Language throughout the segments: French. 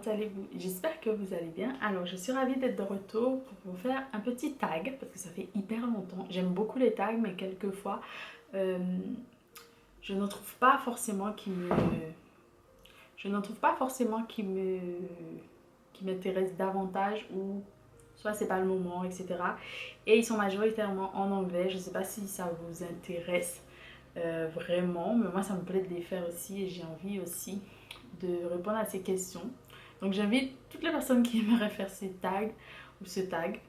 allez-vous? J'espère que vous allez bien. Alors, je suis ravie d'être de retour pour vous faire un petit tag parce que ça fait hyper longtemps. J'aime beaucoup les tags, mais quelquefois, euh, je ne trouve pas forcément qui m'intéresse davantage ou soit c'est pas le moment, etc. Et ils sont majoritairement en anglais. Je ne sais pas si ça vous intéresse vraiment, mais moi ça me plaît de les faire aussi et j'ai envie aussi de répondre à ces questions. Donc j'invite toutes les personnes qui aimeraient faire ces tags ou ce tag,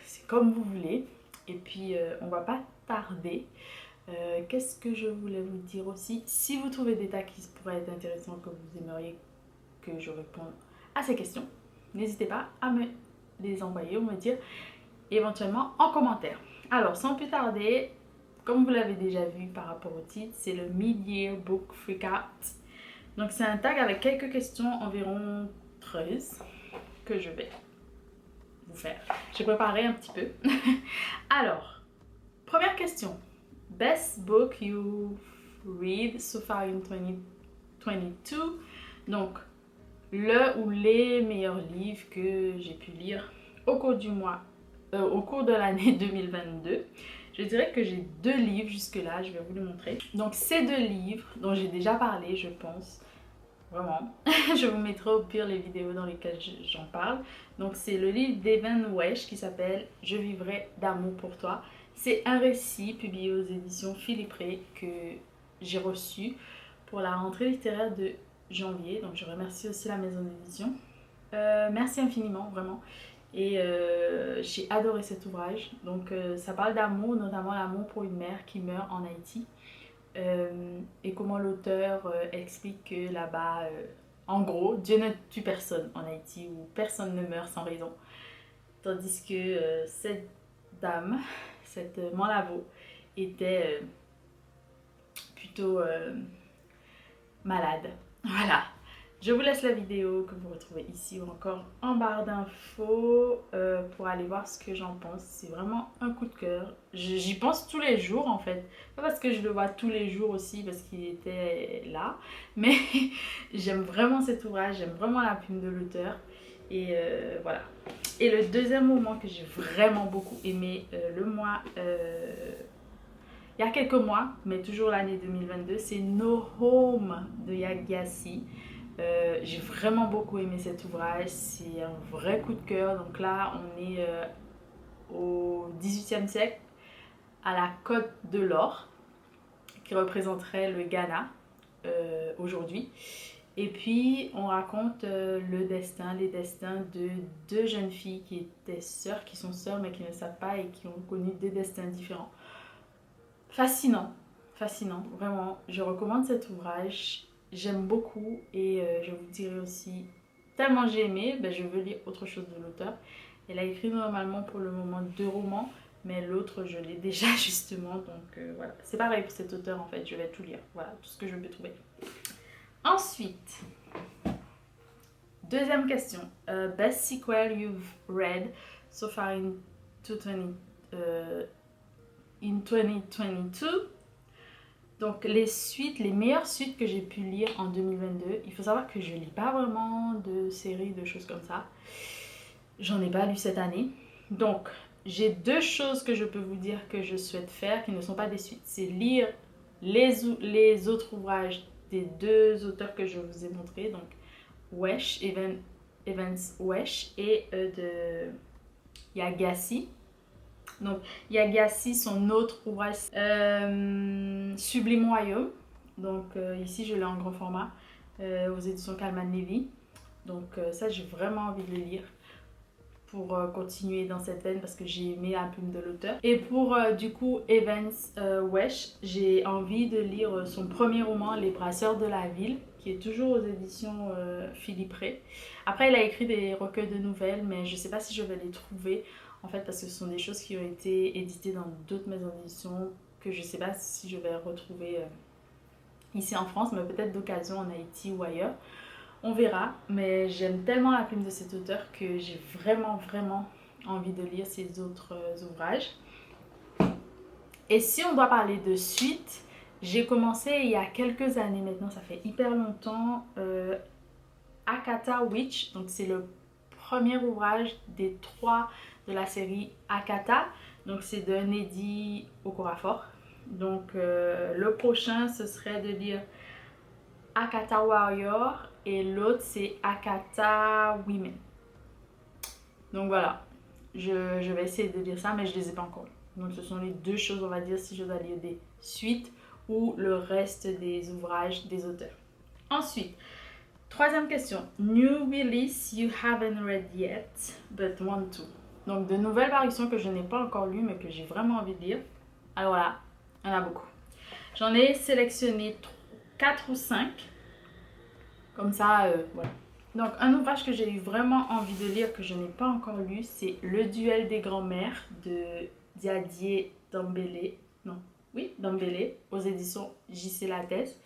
c'est comme vous voulez. Et puis on va pas tarder. Qu'est-ce que je voulais vous dire aussi? Si vous trouvez des tags qui pourraient être intéressants, que vous aimeriez que je réponde à ces questions, n'hésitez pas à me les envoyer ou me dire éventuellement en commentaire. Alors sans plus tarder, comme vous l'avez déjà vu par rapport au titre, c'est le Mid-Year Book Freakout. Donc c'est un tag avec quelques questions, environ 13, que je vais vous faire. J'ai préparé un petit peu. Alors, première question. Best book you've read so far in 2022. Donc, le ou les meilleurs livres que j'ai pu lire au cours du mois, au cours de l'année 2022. Je dirais que j'ai 2 livres jusque-là, je vais vous les montrer. Donc, ces 2 livres dont j'ai déjà parlé, je pense, vraiment. Je vous mettrai au pire les vidéos dans lesquelles j'en parle. Donc c'est le livre d'Evan Wesh qui s'appelle Je vivrai d'amour pour toi. C'est un récit publié aux éditions Philippe Ray que j'ai reçu pour la rentrée littéraire de janvier. Donc je remercie aussi la maison d'édition. Merci infiniment, vraiment. Et j'ai adoré cet ouvrage. Donc ça parle d'amour, notamment l'amour pour une mère qui meurt en Haïti. Et comment l'auteur explique que là-bas, en gros, Dieu ne tue personne en Haïti où personne ne meurt sans raison. Tandis que cette dame, cette Manlavo, était plutôt malade. Voilà. Je vous laisse la vidéo que vous retrouvez ici ou encore en barre d'infos pour aller voir ce que j'en pense. C'est vraiment un coup de cœur. J'y pense tous les jours en fait. Pas parce que je le vois tous les jours aussi parce qu'il était là. Mais j'aime vraiment cet ouvrage, j'aime vraiment la plume de l'auteur. Et voilà. Et le deuxième moment que j'ai vraiment beaucoup aimé il y a quelques mois, mais toujours l'année 2022, c'est No Home de Yagyasi. J'ai vraiment beaucoup aimé cet ouvrage, c'est un vrai coup de cœur. Donc là, on est au XVIIIe siècle, à la Côte de l'Or, qui représenterait le Ghana aujourd'hui. Et puis, on raconte les destins de 2 jeunes filles qui étaient sœurs, qui sont sœurs mais qui ne savent pas et qui ont connu 2 destins différents. Fascinant, fascinant, vraiment. Je recommande cet ouvrage. J'aime beaucoup et je vous dirai aussi, tellement j'ai aimé, je veux lire autre chose de l'auteur. Elle a écrit normalement pour le moment 2 romans, mais l'autre je l'ai déjà justement, donc voilà. C'est pareil pour cet auteur en fait, je vais tout lire, voilà, tout ce que je peux trouver. Ensuite, deuxième question. Best sequel you've read so far in 2022. Donc les meilleures suites que j'ai pu lire en 2022. Il faut savoir que je lis pas vraiment de séries, de choses comme ça. J'en ai pas lu cette année. Donc j'ai 2 choses que je peux vous dire que je souhaite faire qui ne sont pas des suites. C'est lire les autres ouvrages des 2 auteurs que je vous ai montrés. Donc Wesh, Evans Wesh et de Yagyasi. Donc, Yagyasi, son autre ouvrage, Sublime Royaume. Donc, ici, je l'ai en grand format, aux éditions Calman Levy. Donc, ça, j'ai vraiment envie de le lire pour continuer dans cette veine parce que j'ai aimé la plume de l'auteur. Et pour, du coup, Evans Wesh, j'ai envie de lire son premier roman, Les Brasseurs de la Ville, qui est toujours aux éditions Philippe Ray. Après, il a écrit des recueils de nouvelles, mais je ne sais pas si je vais les trouver. En fait, parce que ce sont des choses qui ont été éditées dans d'autres maisons d'édition que je ne sais pas si je vais retrouver ici en France, mais peut-être d'occasion en Haïti ou ailleurs. On verra, mais j'aime tellement la plume de cet auteur que j'ai vraiment, vraiment envie de lire ses autres ouvrages. Et si on doit parler de suite, j'ai commencé il y a quelques années maintenant, ça fait hyper longtemps, Akata Witch. Donc c'est le premier ouvrage des 3 de la série Akata. Donc c'est de Nnedi Okorafor. Donc le prochain ce serait de lire Akata Warrior et l'autre c'est Akata Women. Donc voilà, je vais essayer de lire ça mais je les ai pas encore. Donc ce sont les 2 choses on va dire si je dois lire des suites ou le reste des ouvrages des auteurs. Ensuite, 3e question. New release you haven't read yet but want to. Donc de nouvelles parutions que je n'ai pas encore lues mais que j'ai vraiment envie de lire. Alors voilà, il y en a beaucoup. J'en ai sélectionné 4 ou 5. Comme ça, voilà. Donc un ouvrage que j'ai eu vraiment envie de lire que je n'ai pas encore lu, c'est Le duel des grands-mères de Diadier Dembélé. Non, oui, Dembélé, aux éditions J.C. Lattès.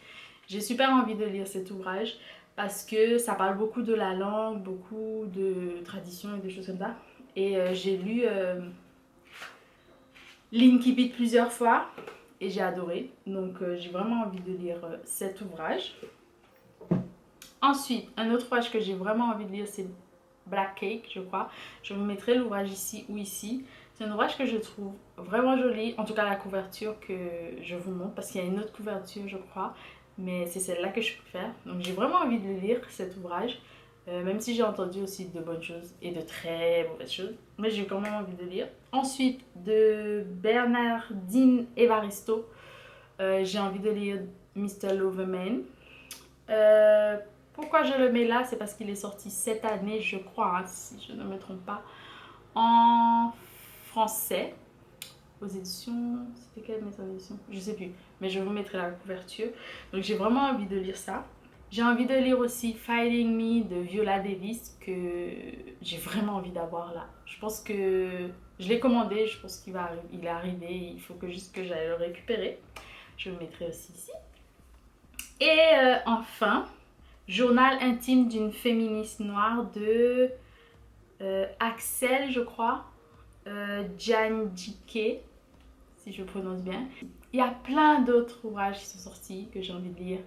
J'ai super envie de lire cet ouvrage parce que ça parle beaucoup de la langue, beaucoup de traditions et des choses comme ça. Et j'ai lu l'Inkipit plusieurs fois et j'ai adoré. Donc j'ai vraiment envie de lire cet ouvrage. Ensuite, un autre ouvrage que j'ai vraiment envie de lire, c'est Black Cake, je crois. Je vous mettrai l'ouvrage ici ou ici. C'est un ouvrage que je trouve vraiment joli. En tout cas, la couverture que je vous montre, parce qu'il y a une autre couverture, je crois. Mais c'est celle-là que je préfère. Donc j'ai vraiment envie de lire cet ouvrage. Même si j'ai entendu aussi de bonnes choses et de très mauvaises choses. Mais j'ai quand même envie de lire. Ensuite, de Bernardine Evaristo, j'ai envie de lire Mr. Loverman. Pourquoi je le mets là? C'est parce qu'il est sorti cette année, je crois, hein, si je ne me trompe pas, en français, aux éditions... C'était quelle maison d'édition? Je sais plus, mais je vous mettrai la couverture. Donc j'ai vraiment envie de lire ça. J'ai envie de lire aussi Fighting Me de Viola Davis, que j'ai vraiment envie d'avoir là. Je pense que je l'ai commandé, je pense qu'il est arrivé, il faut juste que j'aille le récupérer. Je le mettrai aussi ici. Et enfin, Journal intime d'une féministe noire de Axel, je crois, Djandjike, si je prononce bien. Il y a plein d'autres ouvrages qui sont sortis que j'ai envie de lire,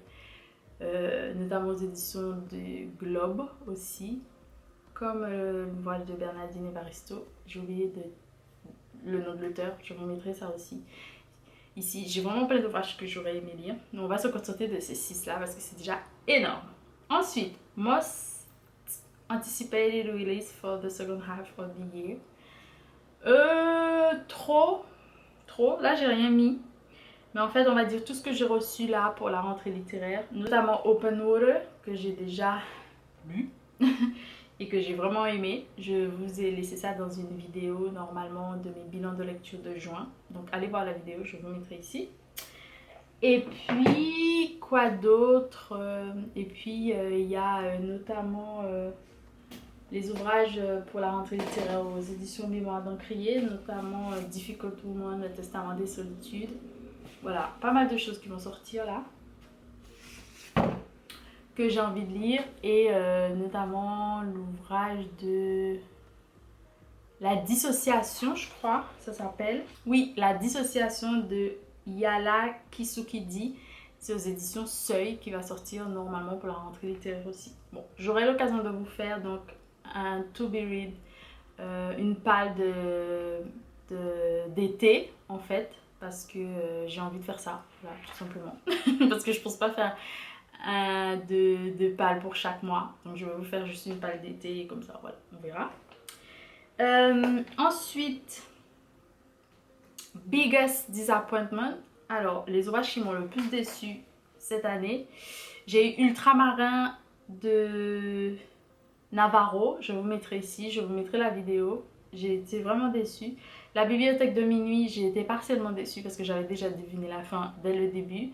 notamment aux éditions de Globe aussi, comme l'ouvrage de Bernardine Evaristo. J'ai oublié le nom de l'auteur, je vous mettrai ça aussi. Ici, j'ai vraiment plein d'ouvrages que j'aurais aimé lire. Mais on va se contenter de ces 6 là parce que c'est déjà énorme. Ensuite, Most Anticipated Release for the second half of the year. Trop. Là, j'ai rien mis. Mais en fait, on va dire tout ce que j'ai reçu là pour la rentrée littéraire. Notamment Open Water, que j'ai déjà lu. Et que j'ai vraiment aimé. Je vous ai laissé ça dans une vidéo normalement de mes bilans de lecture de juin. Donc allez voir la vidéo, je vous mettrai ici. Et puis, quoi d'autre? Et puis, il y a notamment les ouvrages pour la rentrée littéraire aux éditions Mémoire d'Encrier, notamment Difficult Woman, Le Testament des Solitudes. Voilà, pas mal de choses qui vont sortir là, que j'ai envie de lire. Et notamment l'ouvrage de La Dissociation, je crois, ça s'appelle. Oui, La Dissociation de Yala Kisukidi, c'est aux éditions Seuil qui va sortir normalement pour la rentrée littéraire aussi. Bon, j'aurai l'occasion de vous faire donc un to be read, une palle d'été en fait, parce que j'ai envie de faire ça, voilà, tout simplement. Parce que je pense pas faire de palle pour chaque mois, donc je vais vous faire juste une palle d'été comme ça, voilà, on verra. Ensuite, Biggest Disappointment. Alors, les ouvrages qui m'ont le plus déçu cette année, j'ai eu Ultramarin de Navarro, je vous mettrai ici, je vous mettrai la vidéo. J'ai été vraiment déçue. La Bibliothèque de minuit, j'ai été partiellement déçue parce que j'avais déjà deviné la fin dès le début.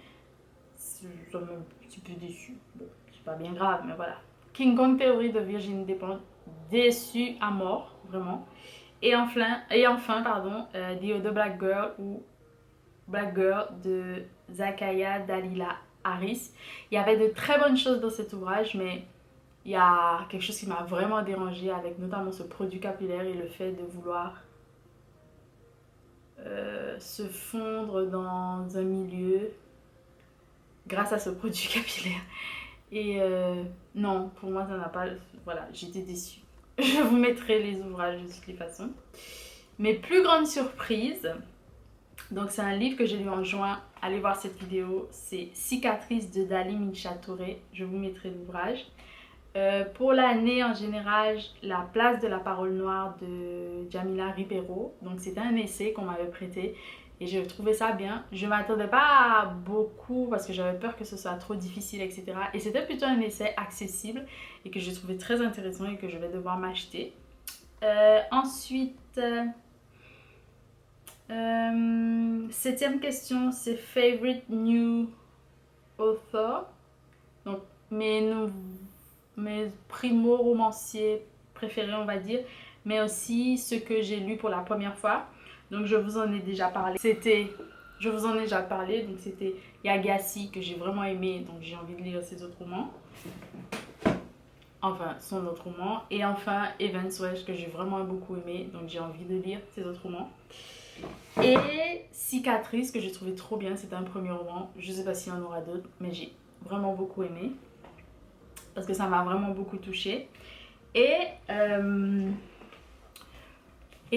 Ça m'a un petit peu déçue. Bon, c'est pas bien grave, mais voilà. King Kong Theory de Virginie Despentes, déçue à mort, vraiment. Et enfin, The Other Black Girl ou Black Girl de Zakaya Dalila Harris. Il y avait de très bonnes choses dans cet ouvrage, mais il y a quelque chose qui m'a vraiment dérangée avec notamment ce produit capillaire et le fait de vouloir se fondre dans un milieu grâce à ce produit capillaire. Et non, pour moi, ça n'a pas... Voilà, j'étais déçue. Je vous mettrai les ouvrages de toutes les façons. Mes plus grandes surprises, donc c'est un livre que j'ai lu en juin. Allez voir cette vidéo, c'est Cicatrices de Dali Mincha Touré. Je vous mettrai l'ouvrage. Pour l'année en général, La place de la parole noire de Jamila Ribeiro. Donc c'était un essai qu'on m'avait prêté et je trouvais ça bien. Je ne m'attendais pas à beaucoup parce que j'avais peur que ce soit trop difficile, etc. Et c'était plutôt un essai accessible et que je trouvais très intéressant et que je vais devoir m'acheter. Ensuite, septième question, c'est Favorite New Author. Donc mes primo-romanciers préférés, on va dire, mais aussi ceux que j'ai lus pour la première fois. Donc je vous en ai déjà parlé. Je vous en ai déjà parlé, donc c'était Yagassi que j'ai vraiment aimé, donc j'ai envie de lire ses autres romans. Enfin, son autre roman. Et enfin, Evans Welsh que j'ai vraiment beaucoup aimé, donc j'ai envie de lire ses autres romans. Et Cicatrices que j'ai trouvé trop bien, c'était un premier roman. Je sais pas s'il y en aura d'autres, mais j'ai vraiment beaucoup aimé. Parce que ça m'a vraiment beaucoup touchée. Et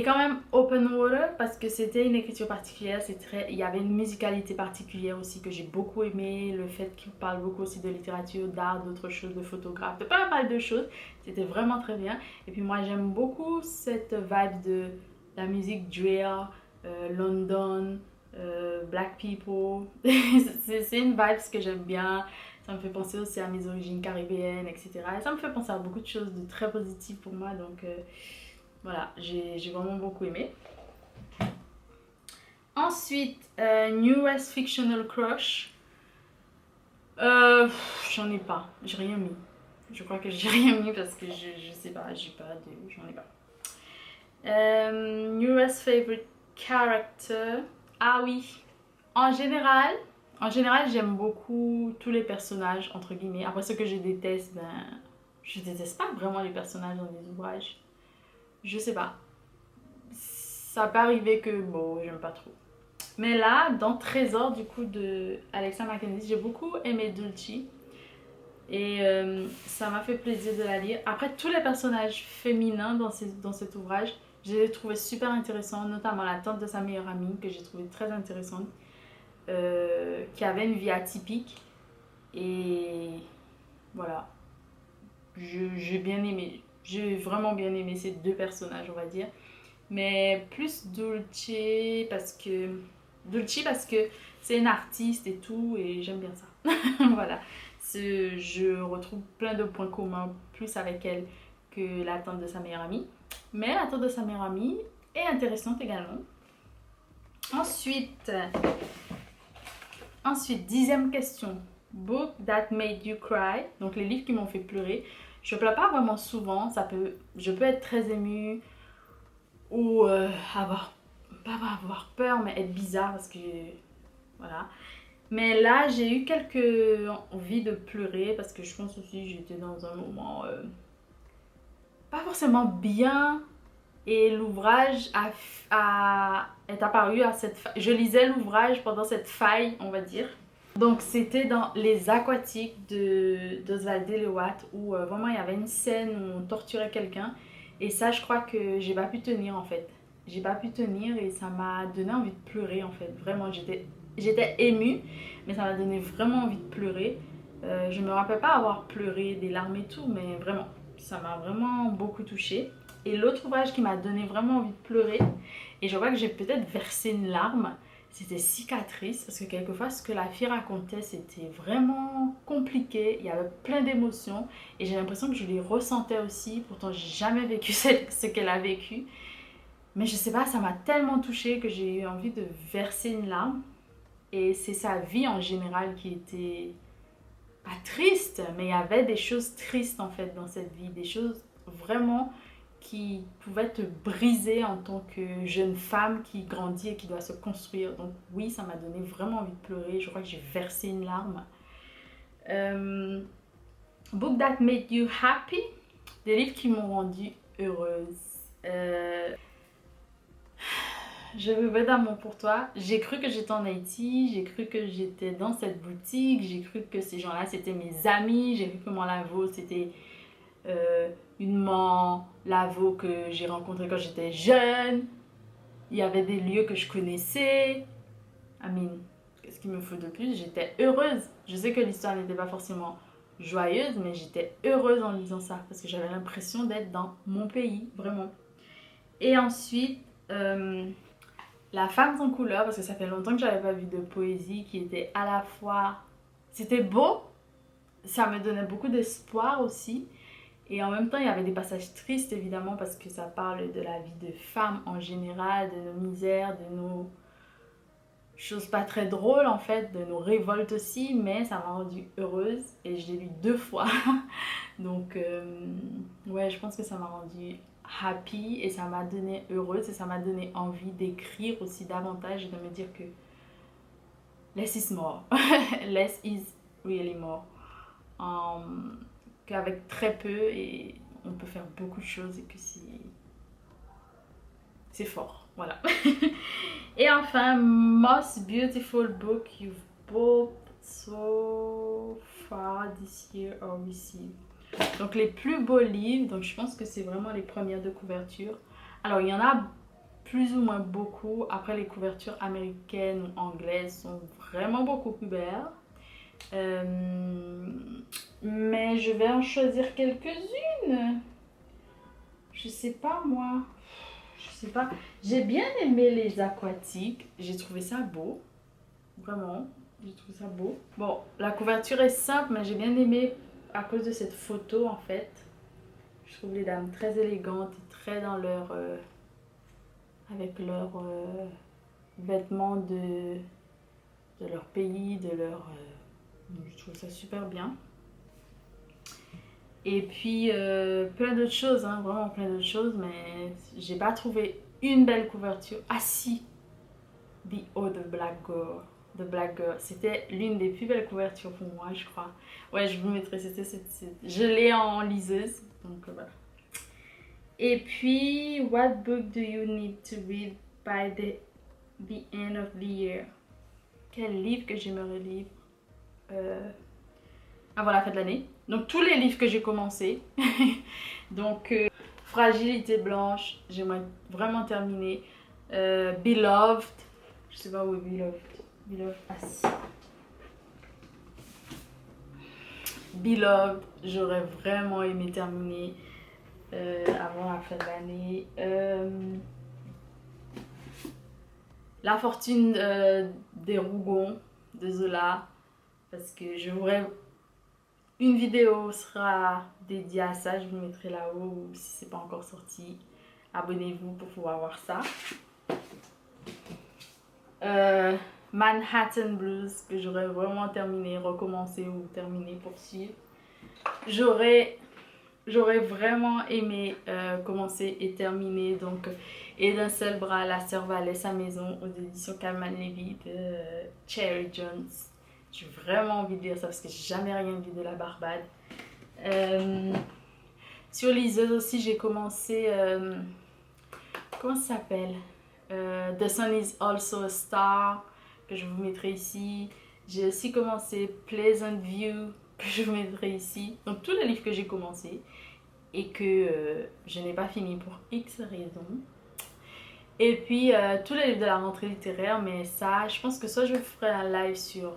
quand même Open Water parce que c'était une écriture particulière, il y avait une musicalité particulière aussi que j'ai beaucoup aimé, le fait qu'il parle beaucoup aussi de littérature, d'art, d'autres choses, de photographe, de pas mal de choses, c'était vraiment très bien. Et puis moi j'aime beaucoup cette vibe de la musique drill, London, Black People, c'est une vibe que j'aime bien. Ça me fait penser aussi à mes origines caribéennes, etc. Et ça me fait penser à beaucoup de choses de très positives pour moi. Donc voilà, j'ai vraiment beaucoup aimé. Ensuite, Newest Fictional Crush. J'en ai pas, j'ai rien mis. Je crois que j'ai rien mis parce que je sais pas, j'en ai pas. Newest Favorite Character. Ah oui, en général, j'aime beaucoup tous les personnages, entre guillemets. Après, ce que je déteste, je déteste pas vraiment les personnages dans les ouvrages. Je sais pas. Ça peut arriver que, bon, j'aime pas trop. Mais là, dans Trésor, du coup, de Alexa Mackenzie, j'ai beaucoup aimé Dulcie. Et ça m'a fait plaisir de la lire. Après, tous les personnages féminins dans cet ouvrage, je les ai trouvés super intéressants, notamment la tante de sa meilleure amie, que j'ai trouvée très intéressante, qui avait une vie atypique. Et voilà, j'ai bien aimé, j'ai vraiment bien aimé ces deux personnages, on va dire. Mais plus Dulcie parce que c'est une artiste et tout, et j'aime bien ça. Voilà, je retrouve plein de points communs plus avec elle que la tante de sa meilleure amie. Mais la tante de sa meilleure amie est intéressante également. Ensuite, dixième question. Book that made you cry. Donc les livres qui m'ont fait pleurer. Je pleure pas vraiment souvent. Je peux être très émue ou pas avoir peur, mais être bizarre parce que voilà. Mais là, j'ai eu quelques envies de pleurer parce que je pense aussi que j'étais dans un moment pas forcément bien. Et l'ouvrage est apparu à cette faille. Je lisais l'ouvrage pendant cette faille, on va dire. Donc c'était dans Les Aquatiques d'Oswald Lewat où vraiment il y avait une scène où on torturait quelqu'un. Et ça, je crois que j'ai pas pu tenir en fait. J'ai pas pu tenir et ça m'a donné envie de pleurer en fait. Vraiment, j'étais émue, mais ça m'a donné vraiment envie de pleurer. Je me rappelle pas avoir pleuré des larmes et tout, mais vraiment, ça m'a vraiment beaucoup touchée. Et l'autre ouvrage qui m'a donné vraiment envie de pleurer, et je vois que j'ai peut-être versé une larme, c'était Cicatrices, parce que quelquefois ce que la fille racontait c'était vraiment compliqué, il y avait plein d'émotions et j'ai l'impression que je les ressentais aussi, pourtant j'ai jamais vécu ce qu'elle a vécu, mais je sais pas, ça m'a tellement touchée que j'ai eu envie de verser une larme. Et c'est sa vie en général qui était pas triste, mais il y avait des choses tristes en fait dans cette vie, des choses vraiment qui pouvaient te briser en tant que jeune femme qui grandit et qui doit se construire. Donc oui, ça m'a donné vraiment envie de pleurer. Je crois que j'ai versé une larme. Book that made you happy. Des livres qui m'ont rendue heureuse. je rêvais d'amour pour toi. J'ai cru que j'étais en Haïti, j'ai cru que j'étais dans cette boutique, j'ai cru que ces gens-là c'était mes amis, j'ai cru que mon lavo c'était euh, une man lavo que j'ai rencontré quand j'étais jeune. Il y avait des lieux que je connaissais. Amine, qu'est-ce qu'il me faut de plus? J'étais heureuse. Je sais que l'histoire n'était pas forcément joyeuse, mais j'étais heureuse en lisant ça parce que j'avais l'impression d'être dans mon pays, vraiment. Et ensuite, La femme sans couleur, parce que ça fait longtemps que j'avais pas vu de poésie qui était à la fois. C'était beau, ça me donnait beaucoup d'espoir aussi. Et en même temps, il y avait des passages tristes évidemment parce que ça parle de la vie de femmes en général, de nos misères, de nos choses pas très drôles en fait, de nos révoltes aussi, mais ça m'a rendue heureuse et je l'ai lu 2 fois. Donc, ouais, je pense que ça m'a rendue happy et ça m'a donné heureuse et ça m'a donné envie d'écrire aussi davantage et de me dire que less is more. Less is really more. Qu'avec très peu, et on peut faire beaucoup de choses et que c'est fort. Voilà. Et enfin, most beautiful book you've bought so far this year or received. Donc les plus beaux livres, donc je pense que c'est vraiment les premières de couverture. Alors il y en a plus ou moins beaucoup. Après les couvertures américaines ou anglaises sont vraiment beaucoup plus belles. Mais je vais en choisir quelques-unes. Je sais pas moi. Je sais pas. J'ai bien aimé les aquatiques. J'ai trouvé ça beau. Vraiment. J'ai trouvé ça beau. Bon, la couverture est simple, mais j'ai bien aimé à cause de cette photo en fait. Je trouve les dames très élégantes et très dans leur. Avec leurs vêtements de leur pays, de leur. Je trouve ça super bien. Et puis plein d'autres choses, hein, vraiment plein d'autres choses, mais j'ai pas trouvé une belle couverture. Ah si, The Other Black Girl. The Black Girl, c'était l'une des plus belles couvertures pour moi, je crois. Ouais, je vous mettrai, je l'ai en liseuse, donc voilà. Et puis, what book do you need to read by the end of the year? Quel livre que j'aimerais lire avant la fin de l'année? Donc tous les livres que j'ai commencé. Donc Fragilité blanche, j'aimerais vraiment terminer. Beloved, je sais pas où est Beloved. Beloved, ah si. Beloved, j'aurais vraiment aimé terminer avant la fin de l'année. La fortune des Rougons de Zola, parce que je voudrais. Une vidéo sera dédiée à ça, je vous mettrai là-haut, ou si c'est pas encore sorti, abonnez-vous pour pouvoir voir ça. Manhattan Blues, que j'aurais vraiment terminé, recommencé ou terminé, poursuivre. J'aurais vraiment aimé commencer et terminer, donc, et d'un seul bras, La sœur Valais, sa maison, aux éditions Calman Levy de Cherry Jones. J'ai vraiment envie de lire ça parce que j'ai jamais rien lu de la Barbade. Sur liseuse aussi, j'ai commencé. Comment ça s'appelle? The Sun is Also a Star, que je vous mettrai ici. J'ai aussi commencé Pleasant View, que je vous mettrai ici. Donc, tous les livres que j'ai commencé et que je n'ai pas fini pour X raisons. Et puis, tous les livres de la rentrée littéraire, mais ça, je pense que soit je ferai un live sur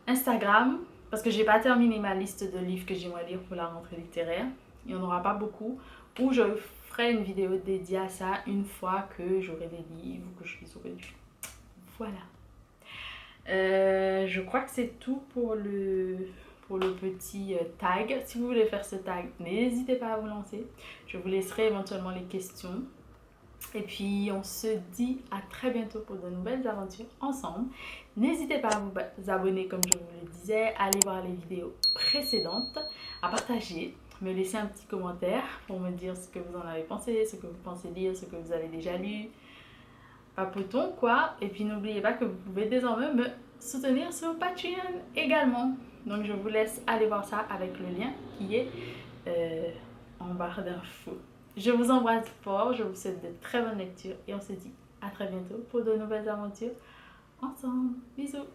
Instagram, parce que j'ai pas terminé ma liste de livres que j'aimerais lire pour la rentrée littéraire. Il n'y en aura pas beaucoup. Ou je ferai une vidéo dédiée à ça une fois que j'aurai des livres ou que je les aurai lus. Voilà. Je crois que c'est tout pour le petit tag. Si vous voulez faire ce tag, n'hésitez pas à vous lancer. Je vous laisserai éventuellement les questions. Et puis on se dit à très bientôt pour de nouvelles aventures ensemble. N'hésitez pas à vous abonner comme je vous le disais, à aller voir les vidéos précédentes, à partager, me laisser un petit commentaire pour me dire ce que vous en avez pensé, ce que vous pensez lire, ce que vous avez déjà lu. Papotons quoi. Et puis n'oubliez pas que vous pouvez désormais me soutenir sur Patreon également. Donc je vous laisse aller voir ça avec le lien qui est en barre d'infos. Je vous embrasse fort, je vous souhaite de très bonnes lectures et on se dit à très bientôt pour de nouvelles aventures ensemble. Bisous!